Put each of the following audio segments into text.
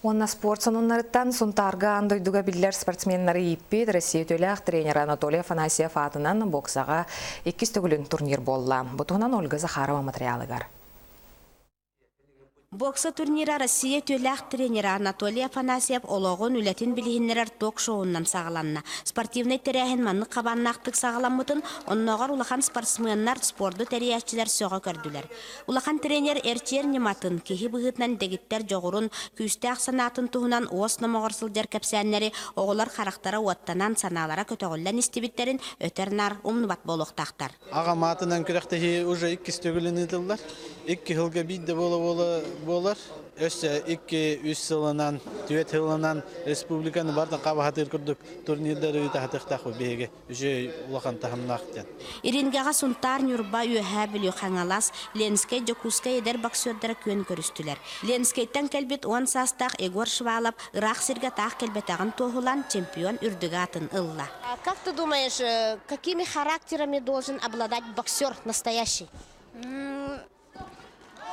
Онна спорт сонуннарыттан сунтарга андойдуга биллер спортсменнары иппит Россия төләк тренер Анатолий Афанасьев атынан боксаға 2 төгілін турнир болла. Бұтығынан Ольга Захарова материалыгар. Бокса турнира Россия төләк тренера Анатолий Афанасьев олоғын үләтін білігінлерер ток-шоуынан сағаланна. Спортивный тәрәхін манны қабаннақтық сағаламытын, оннағар улахан спортсменнар спорды тәрияшчілер соға көрділер. Улахан тренер әрчер нематын, кехи бұғытнан дегіттер жоғырын, күсті ақсанатын тұғынан оғыс намағырсылдер кәпсәнлері оғылар қарақтара уаттанан саналара көтіғілін істебіттерін өтернар умныбат болуқтақтар. Аға матынан күрәқтегі уже 2 стөгілін етілдер. 2 жылға бейді болар. Өсі 2-3 жылынан, 4 жылынан республиканы бардың қабы хатыр күрдік турнирлері өйті хатықтақ бейге үже ұлақан тахымнақтен. Ирингаға сұнтар нүрба үйәе білі қаңалас, Ленскей Жокускай едер боксердері көн көрістілер. Ленскейттен кәлбет 10 састақ Егор Швалов, Ирақ сірге тақ кәлбетағын тоғылан чемпион үрдігі атын ылла. Как ты думаешь, какими характерами должен обладать боксер настоящий?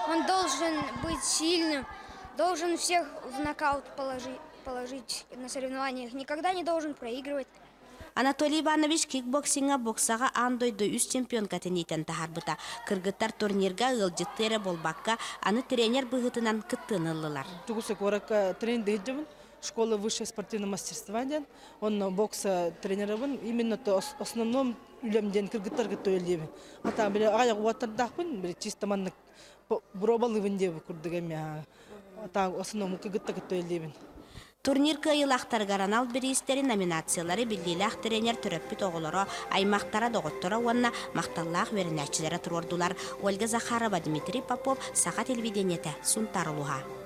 Он должен быть сильным, должен всех в нокаут положить на соревнованиях, никогда не должен проигрывать. Анатолий Иванович кикбоксинга боксаға андойды үз чемпион катенейтен тахарбыта. Кыргыттар турнирга ылжыттері болбаққа аны тренер бұғытынан кыттын ылылар. Тугусы коракка тренинг дейджімін. Школа высшее спортивное мастерствование. Он бокса тренирован. Именно то основном үлемден кыргыттар кыттөйлдебін. Ата біле аяқ уаттардақпын, біле чисто манны бұрабалывын дебі күрдігеме. Ата основном кыргытта кыттөйлдебін. Турнир кайылақтар гаранал берістері номинациялары білдейлақ тренер түрөппіт оғылары аймақтара доғыттыра онна мақталлақ верінәтчілері тұрордулар. Ольга Захарова, Дмитрий Попов, Сақа телевидениеті, Сунтарылуға.